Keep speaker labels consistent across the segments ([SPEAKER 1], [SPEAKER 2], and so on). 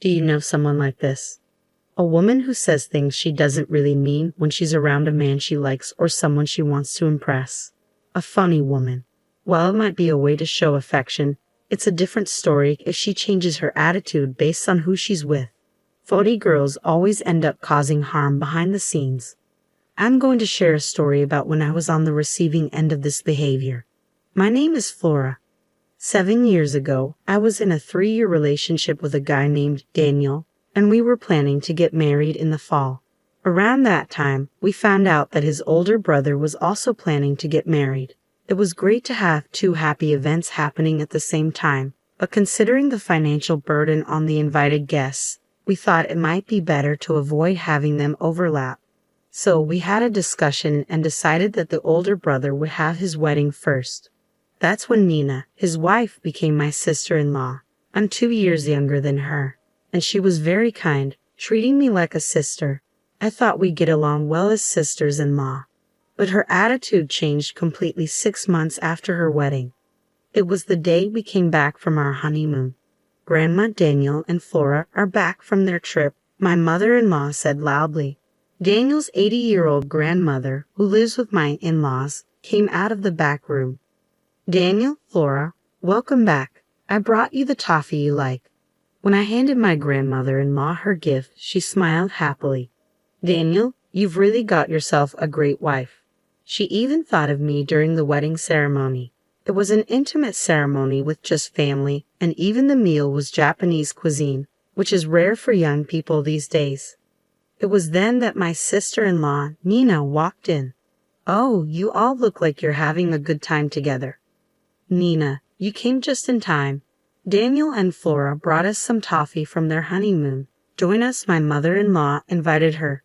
[SPEAKER 1] Do you know someone like this? A woman who says things she doesn't really mean when she's around a man she likes or someone she wants to impress. A funny woman. While it might be a way to show affection, it's a different story if she changes her attitude based on who she's with. Funny girls always end up causing harm behind the scenes. I'm going to share a story about when I was on the receiving end of this behavior. My name is Flora. 7 years ago, I was in a 3-year relationship with a guy named Daniel, and we were planning to get married in the fall. Around that time, we found out that his older brother was also planning to get married. It was great to have 2 happy events happening at the same time, but considering the financial burden on the invited guests, we thought it might be better to avoid having them overlap. So we had a discussion and decided that the older brother would have his wedding first. That's when Nina, his wife, became my sister-in-law. I'm 2 years younger than her, and she was very kind, treating me like a sister. I thought we'd get along well as sisters-in-law. But her attitude changed completely 6 months after her wedding. It was the day we came back from our honeymoon. Grandma, Daniel, and Flora are back from their trip, my mother-in-law said loudly. Daniel's 80-year-old grandmother, who lives with my in-laws, came out of the back room. Daniel, Flora, welcome back. I brought you the toffee you like. When I handed my grandmother-in-law her gift, she smiled happily. Daniel, you've really got yourself a great wife. She even thought of me during the wedding ceremony. It was an intimate ceremony with just family, and even the meal was Japanese cuisine, which is rare for young people these days. It was then that my sister-in-law, Nina, walked in. Oh, you all look like you're having a good time together. Nina, you came just in time. Daniel and Flora brought us some toffee from their honeymoon. Join us, my mother-in-law invited her.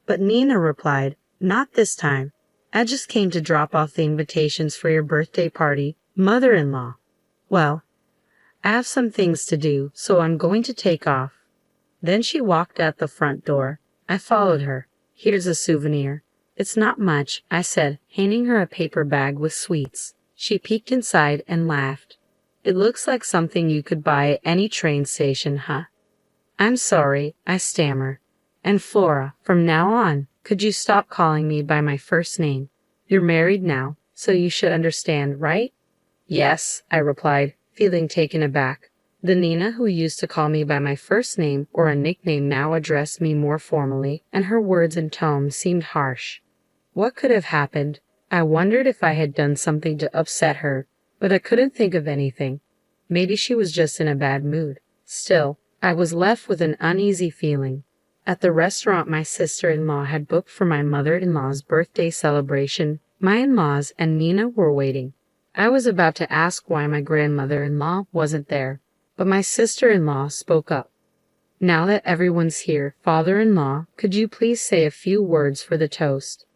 [SPEAKER 1] But Nina replied, not this time. I just came to drop off the invitations for your birthday party, mother-in-law. Well, I have some things to do, so I'm going to take off. Then she walked out the front door. I followed her. Here's a souvenir. It's not much, I said, handing her a paper bag with sweets. She peeked inside and laughed. It looks like something you could buy at any train station, huh? I'm sorry, I stammered. And Flora, from now on, could you stop calling me by my first name? You're married now, so you should understand, right? Yes, I replied, feeling taken aback. The Nina who used to call me by my first name or a nickname now addressed me more formally, and her words and tone seemed harsh. What could have happened? I wondered if I had done something to upset her, but I couldn't think of anything. Maybe she was just in a bad mood. Still, I was left with an uneasy feeling. At the restaurant my sister-in-law had booked for my mother-in-law's birthday celebration, my in-laws and Nina were waiting. I was about to ask why my grandmother-in-law wasn't there, but my sister-in-law spoke up. Now that everyone's here, father-in-law, could you please say a few words for the toast?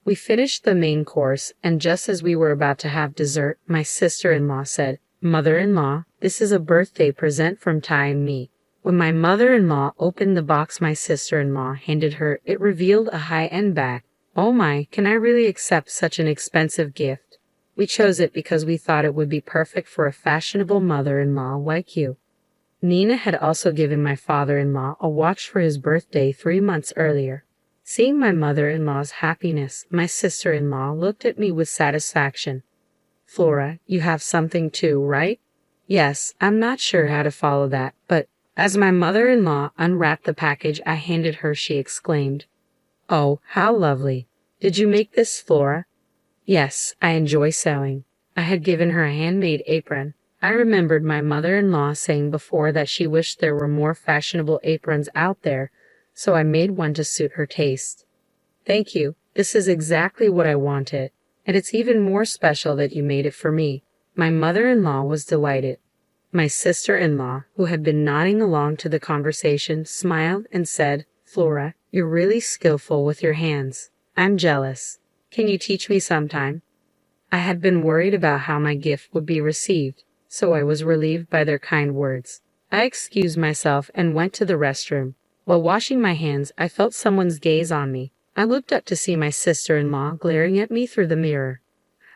[SPEAKER 1] We finished the main course, and just as we were about to have dessert, my sister-in-law said, Mother-in-law, this is a birthday present from Ty and me. When my mother-in-law opened the box my sister-in-law handed her, it revealed a high-end bag. Oh my, can I really accept such an expensive gift? We chose it because we thought it would be perfect for a fashionable mother-in-law like you. Nina had also given my father-in-law a watch for his birthday 3 months earlier. Seeing my mother-in-law's happiness, my sister-in-law looked at me with satisfaction. Flora, you have something too, right? Yes, I'm not sure how to follow that, but as my mother-in-law unwrapped the package I handed her, she exclaimed, Oh, how lovely. Did you make this, Flora? Yes, I enjoy sewing. I had given her a handmade apron. I remembered my mother-in-law saying before that she wished there were more fashionable aprons out there, so I made one to suit her taste. Thank you. This is exactly what I wanted, and it's even more special that you made it for me. My mother-in-law was delighted. My sister-in-law, who had been nodding along to the conversation, smiled and said, Flora, you're really skillful with your hands. I'm jealous. Can you teach me sometime? I had been worried about how my gift would be received, so I was relieved by their kind words. I excused myself and went to the restroom. While washing my hands, I felt someone's gaze on me. I looked up to see my sister-in-law glaring at me through the mirror.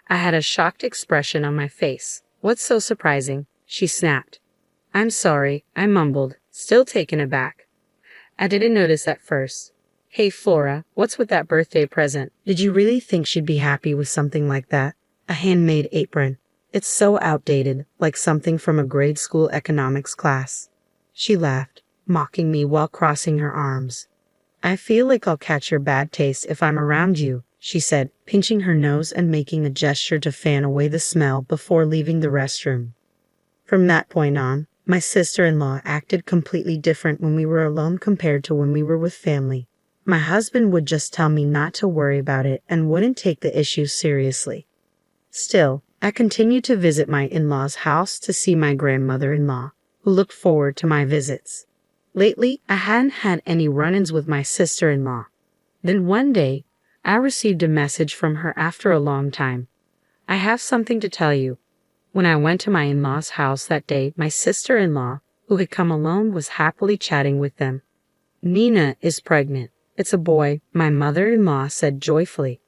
[SPEAKER 1] I had a shocked expression on my face. What's so surprising? She snapped. I'm sorry, I mumbled, still taken aback. I didn't notice at first. Hey Flora, what's with that birthday present? Did you really think she'd be happy with something like that? A handmade apron. It's so outdated, like something from a grade school economics class. She laughed, mocking me while crossing her arms. I feel like I'll catch your bad taste if I'm around you, she said, pinching her nose and making a gesture to fan away the smell before leaving the restroom. From that point on, my sister-in-law acted completely different when we were alone compared to when we were with family. My husband would just tell me not to worry about it and wouldn't take the issue seriously. Still, I continued to visit my in-laws' house to see my grandmother-in-law, who looked forward to my visits. Lately, I hadn't had any run-ins with my sister-in-law. Then one day, I received a message from her after a long time. I have something to tell you. When I went to my in-laws' house that day, my sister-in-law, who had come alone, was happily chatting with them. Nina is pregnant. It's a boy, my mother-in-law said joyfully.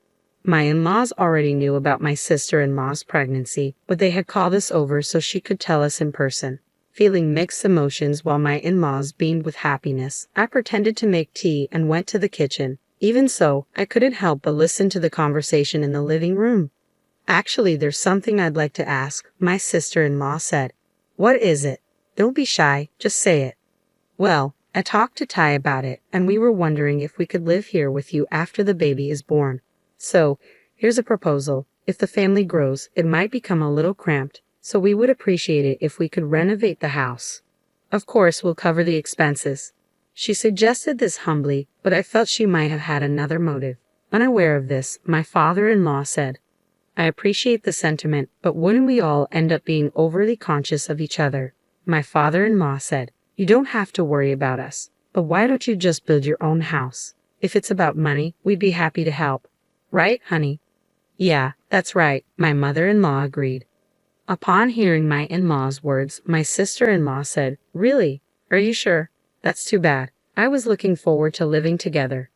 [SPEAKER 1] My in-laws already knew about my sister-in-law's pregnancy, but they had called us over so she could tell us in person. Feeling mixed emotions while my in-laws beamed with happiness, I pretended to make tea and went to the kitchen. Even so, I couldn't help but listen to the conversation in the living room. Actually, there's something I'd like to ask, my sister-in-law said. What is it? Don't be shy, just say it. Well, I talked to Ty about it, and we were wondering if we could live here with you after the baby is born. So, here's a proposal. If the family grows, it might become a little cramped, so we would appreciate it if we could renovate the house. Of course, we'll cover the expenses. She suggested this humbly, but I felt she might have had another motive. Unaware of this, my father-in-law said, I appreciate the sentiment, but wouldn't we all end up being overly conscious of each other? My father-in-law said, you don't have to worry about us, but why don't you just build your own house? If it's about money, we'd be happy to help. Right, honey? Yeah, that's right, my mother-in-law agreed. Upon hearing my in-law's words, my sister-in-law said, really? Are you sure? That's too bad. I was looking forward to living together.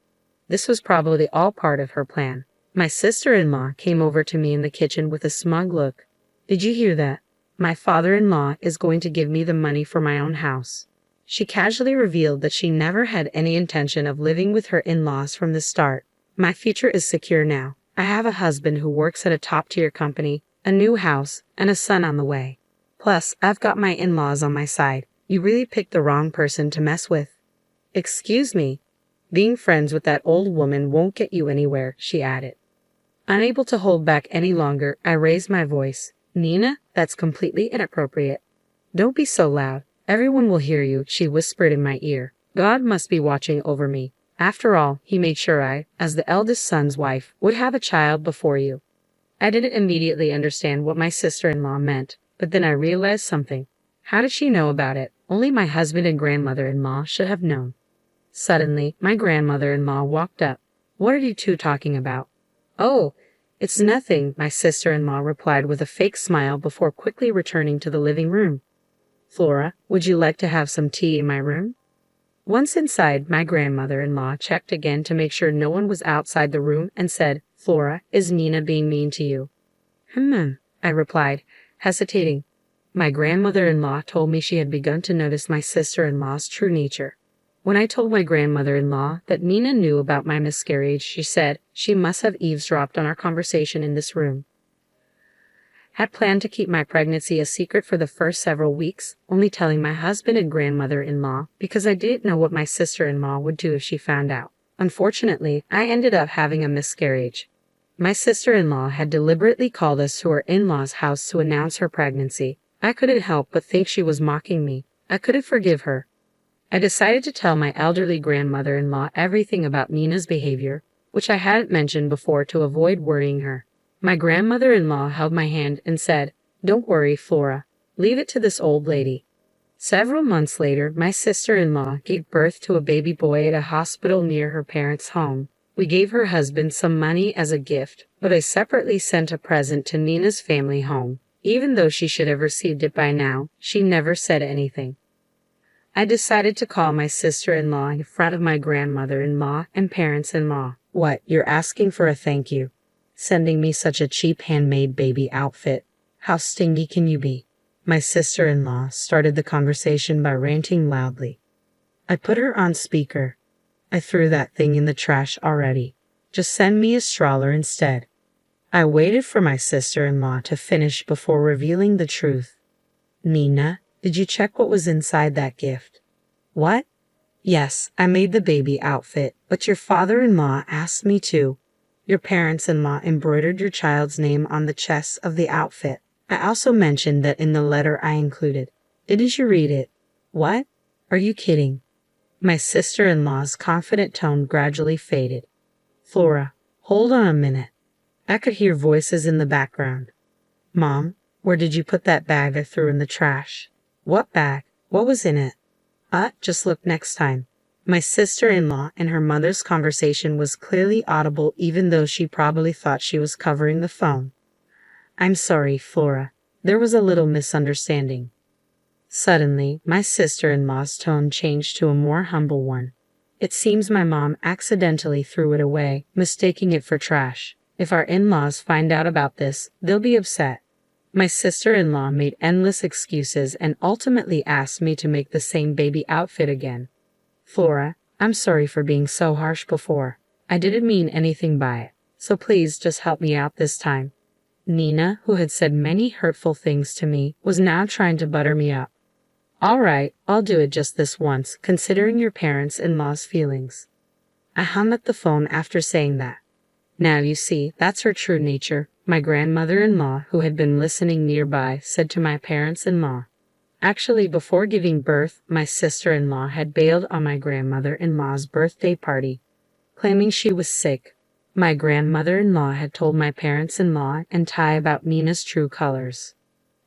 [SPEAKER 1] This was probably all part of her plan. My sister-in-law came over to me in the kitchen with a smug look. Did you hear that? My father-in-law is going to give me the money for my own house. She casually revealed that she never had any intention of living with her in-laws from the start. My future is secure now. I have a husband who works at a top-tier company, a new house, and a son on the way. Plus, I've got my in-laws on my side. You really picked the wrong person to mess with. Excuse me. Being friends with that old woman won't get you anywhere, she added. Unable to hold back any longer, I raised my voice. Nina, that's completely inappropriate. Don't be so loud. Everyone will hear you, she whispered in my ear. God must be watching over me. After all, he made sure I, as the eldest son's wife, would have a child before you. I didn't immediately understand what my sister-in-law meant, but then I realized something. How did she know about it? Only my husband and grandmother-in-law should have known. Suddenly, my grandmother-in-law walked up. What are you two talking about? Oh, it's nothing, my sister-in-law replied with a fake smile before quickly returning to the living room. Flora, would you like to have some tea in my room? Once inside, my grandmother-in-law checked again to make sure no one was outside the room and said, Flora, is Nina being mean to you? I replied, hesitating. My grandmother-in-law told me she had begun to notice my sister-in-law's true nature. When I told my grandmother-in-law that Nina knew about my miscarriage, she said she must have eavesdropped on our conversation in this room. Had planned to keep my pregnancy a secret for the first several weeks, only telling my husband and grandmother-in-law because I didn't know what my sister-in-law would do if she found out. Unfortunately, I ended up having a miscarriage. My sister-in-law had deliberately called us to her in-laws' house to announce her pregnancy. I couldn't help but think she was mocking me. I couldn't forgive her. I decided to tell my elderly grandmother-in-law everything about Nina's behavior, which I hadn't mentioned before to avoid worrying her. My grandmother-in-law held my hand and said, Don't worry, Flora. Leave it to this old lady. Several months later, my sister-in-law gave birth to a baby boy at a hospital near her parents' home. We gave her husband some money as a gift, but I separately sent a present to Nina's family home. Even though she should have received it by now, she never said anything. I decided to call my sister-in-law in front of my grandmother-in-law and parents-in-law. What, you're asking for a thank you? Sending me such a cheap handmade baby outfit. How stingy can you be? My sister-in-law started the conversation by ranting loudly. I put her on speaker. I threw that thing in the trash already. Just send me a stroller instead. I waited for my sister-in-law to finish before revealing the truth. Nina, did you check what was inside that gift? What? Yes, I made the baby outfit, but your father-in-law asked me to. Your parents-in-law embroidered your child's name on the chest of the outfit. I also mentioned that in the letter I included. Didn't you read it? What? Are you kidding? My sister-in-law's confident tone gradually faded. Flora, hold on a minute. I could hear voices in the background. Mom, where did you put that bag I threw in the trash? What bag? What was in it? Just look next time. My sister-in-law and her mother's conversation was clearly audible even though she probably thought she was covering the phone. I'm sorry, Flora. There was a little misunderstanding. Suddenly, my sister-in-law's tone changed to a more humble one. It seems my mom accidentally threw it away, mistaking it for trash. If our in-laws find out about this, they'll be upset. My sister-in-law made endless excuses and ultimately asked me to make the same baby outfit again. Flora, I'm sorry for being so harsh before. I didn't mean anything by it, so please just help me out this time. Nina, who had said many hurtful things to me, was now trying to butter me up. All right, I'll do it just this once, considering your parents-in-law's feelings. I hung up the phone after saying that. Now you see, that's her true nature, my grandmother-in-law, who had been listening nearby, said to my parents-in-law. Actually, before giving birth, my sister-in-law had bailed on my grandmother-in-law's birthday party, claiming she was sick. My grandmother-in-law had told my parents-in-law and Ty about Nina's true colors.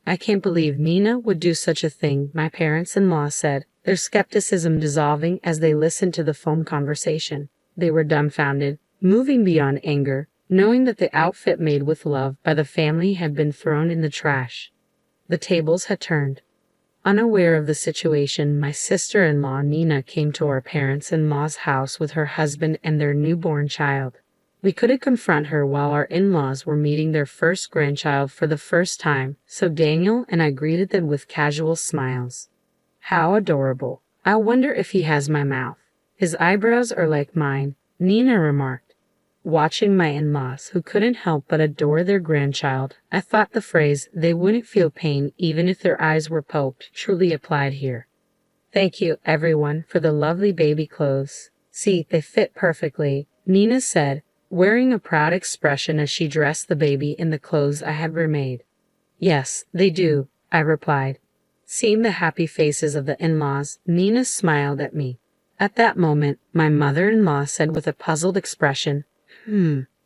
[SPEAKER 1] I can't believe Nina would do such a thing, my parents-in-law said, their skepticism dissolving as they listened to the phone conversation. They were dumbfounded, moving beyond anger, knowing that the outfit made with love by the family had been thrown in the trash. The tables had turned. Unaware of the situation, my sister-in-law Nina came to our parents-in-law's house with her husband and their newborn child. We couldn't confront her while our in-laws were meeting their first grandchild for the first time, so Daniel and I greeted them with casual smiles. How adorable. I wonder if he has my mouth. His eyebrows are like mine, Nina remarked. Watching my in-laws, who couldn't help but adore their grandchild, I thought the phrase, they wouldn't feel pain even if their eyes were poked, truly applied here. Thank you, everyone, for the lovely baby clothes. See, they fit perfectly, Nina said, wearing a proud expression as she dressed the baby in the clothes I had remade. Yes, they do, I replied. Seeing the happy faces of the in-laws, Nina smiled at me. At that moment, my mother-in-law said with a puzzled expression,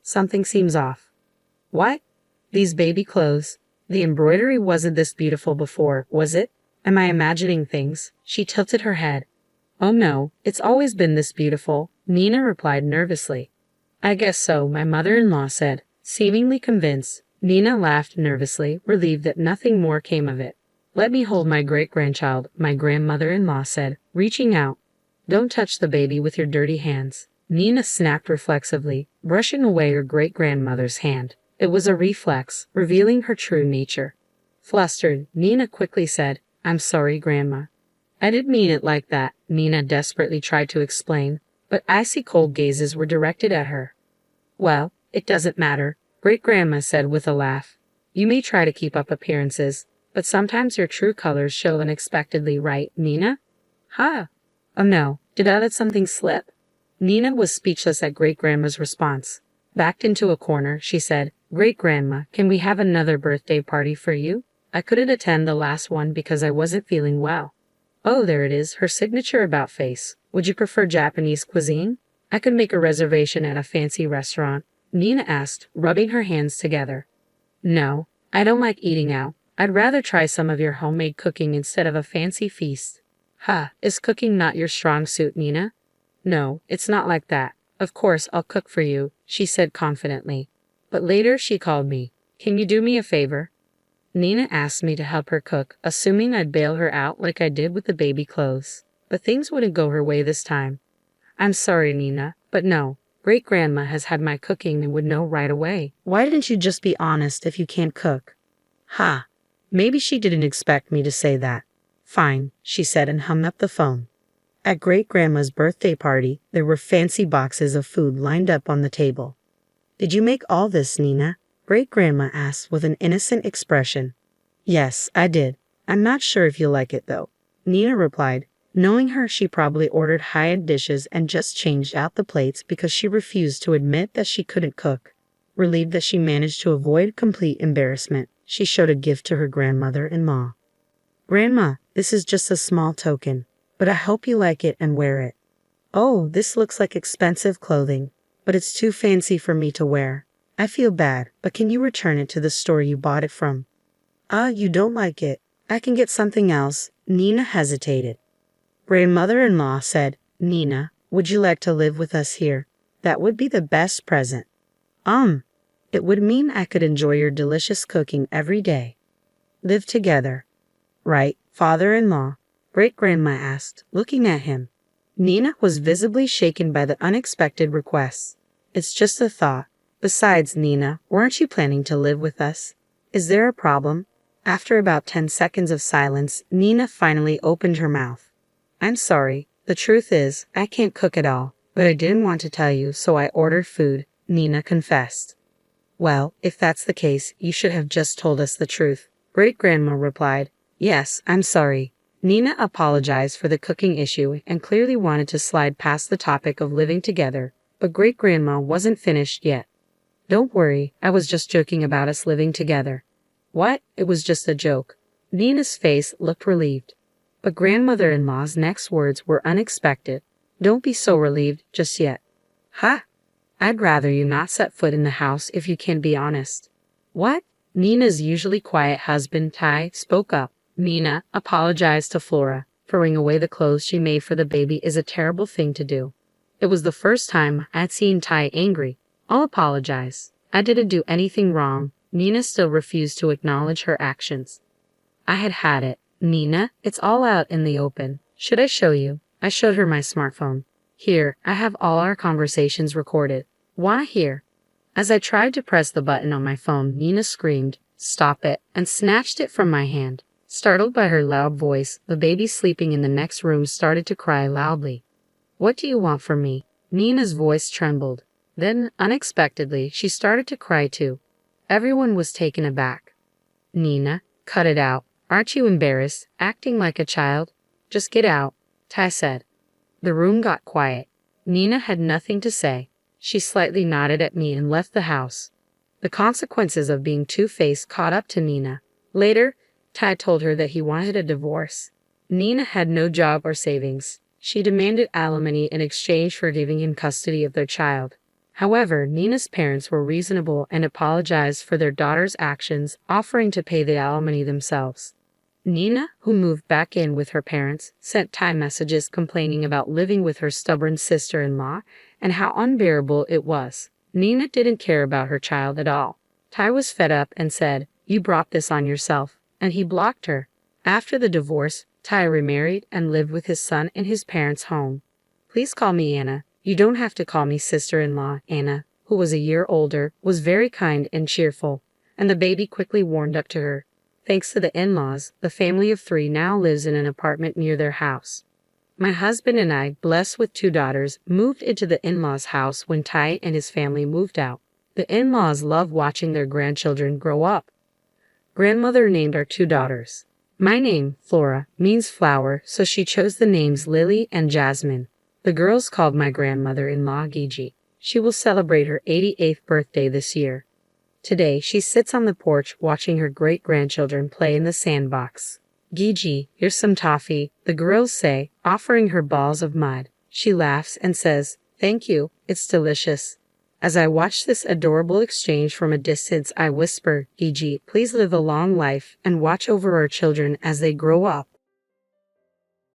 [SPEAKER 1] something seems off. What? These baby clothes? The embroidery wasn't this beautiful before, was it? Am I imagining things? She tilted her head. Oh no, it's always been this beautiful, Nina replied nervously. I guess so, my mother-in-law said, seemingly convinced. Nina laughed nervously, relieved that nothing more came of it. Let me hold my great-grandchild, my grandmother-in-law said, reaching out. Don't touch the baby with your dirty hands. Nina snapped reflexively, brushing away her great-grandmother's hand. It was a reflex, revealing her true nature. Flustered, Nina quickly said, I'm sorry, Grandma. I didn't mean it like that, Nina desperately tried to explain, but icy cold gazes were directed at her. Well, it doesn't matter, Great-Grandma said with a laugh. You may try to keep up appearances, but sometimes your true colors show unexpectedly, right, Nina? Ha! Oh no, did I let something slip? Nina was speechless at Great-Grandma's response. Backed into a corner, she said, Great-Grandma, can we have another birthday party for you? I couldn't attend the last one because I wasn't feeling well. Oh, there it is, her signature about face. Would you prefer Japanese cuisine? I could make a reservation at a fancy restaurant, Nina asked, rubbing her hands together. No, I don't like eating out. I'd rather try some of your homemade cooking instead of a fancy feast. Ha, is cooking not your strong suit, Nina? No, it's not like that. Of course, I'll cook for you, she said confidently. But later she called me. Can you do me a favor? Nina asked me to help her cook, assuming I'd bail her out like I did with the baby clothes. But things wouldn't go her way this time. I'm sorry, Nina, but no. Great-Grandma has had my cooking and would know right away. Why didn't you just be honest if you can't cook? Ha! Maybe she didn't expect me to say that. Fine, she said and hung up the phone. At great-grandma's birthday party, there were fancy boxes of food lined up on the table. Did you make all this, Nina? Great-grandma asked with an innocent expression. Yes, I did. I'm not sure if you'll like it, though, Nina replied. Knowing her, she probably ordered high-end dishes and just changed out the plates because she refused to admit that she couldn't cook. Relieved that she managed to avoid complete embarrassment, she showed a gift to her grandmother-in-law. Grandma, this is just a small token, but I hope you like it and wear it. Oh, this looks like expensive clothing, but it's too fancy for me to wear. I feel bad, but can you return it to the store you bought it from? You don't like it. I can get something else. Nina hesitated. Grandmother-in-law said, Nina, would you like to live with us here? That would be the best present. It would mean I could enjoy your delicious cooking every day. Live together. Right, father-in-law? Great-grandma asked, looking at him. Nina was visibly shaken by the unexpected request. It's just a thought. Besides, Nina, weren't you planning to live with us? Is there a problem? After about 10 seconds of silence, Nina finally opened her mouth. I'm sorry. The truth is, I can't cook at all, but I didn't want to tell you, so I ordered food, Nina confessed. Well, if that's the case, you should have just told us the truth, Great-grandma replied. Yes, I'm sorry. Nina apologized for the cooking issue and clearly wanted to slide past the topic of living together, but Great-grandma wasn't finished yet. Don't worry, I was just joking about us living together. What? It was just a joke. Nina's face looked relieved. But grandmother-in-law's next words were unexpected. Don't be so relieved just yet. Ha! I'd rather you not set foot in the house if you can be honest. What? Nina's usually quiet husband, Ty, spoke up. Nina apologized to Flora. Throwing away the clothes she made for the baby is a terrible thing to do. It was the first time I'd seen Ty angry. I'll apologize. I didn't do anything wrong. Nina still refused to acknowledge her actions. I had it. Nina, it's all out in the open. Should I show you? I showed her my smartphone. Here, I have all our conversations recorded. Why here? As I tried to press the button on my phone, Nina screamed, "Stop it," and snatched it from my hand. Startled by her loud voice, the baby sleeping in the next room started to cry loudly. What do you want from me? Nina's voice trembled. Then, unexpectedly, she started to cry too. Everyone was taken aback. Nina, cut it out. Aren't you embarrassed, acting like a child? Just get out, Ty said. The room got quiet. Nina had nothing to say. She slightly nodded at me and left the house. The consequences of being two-faced caught up to Nina. Later, Ty told her that he wanted a divorce. Nina had no job or savings. She demanded alimony in exchange for giving him custody of their child. However, Nina's parents were reasonable and apologized for their daughter's actions, offering to pay the alimony themselves. Nina, who moved back in with her parents, sent Ty messages complaining about living with her stubborn sister-in-law and how unbearable it was. Nina didn't care about her child at all. Ty was fed up and said, "You brought this on yourself," and he blocked her. After the divorce, Ty remarried and lived with his son in his parents' home. Please call me Anna. You don't have to call me sister-in-law. Anna, who was a year older, was very kind and cheerful, and the baby quickly warmed up to her. Thanks to the in-laws, the family of 3 now lives in an apartment near their house. My husband and I, blessed with 2 daughters, moved into the in-laws' house when Ty and his family moved out. The in-laws love watching their grandchildren grow up. Grandmother named our 2 daughters. My name, Flora, means flower, so she chose the names Lily and Jasmine. The girls called my grandmother-in-law Gigi. She will celebrate her 88th birthday this year. Today, she sits on the porch watching her great-grandchildren play in the sandbox. Gigi, here's some toffee, the girls say, offering her balls of mud. She laughs and says, "Thank you, it's delicious." As I watch this adorable exchange from a distance, I whisper, "Gigi, please live a long life and watch over our children as they grow up."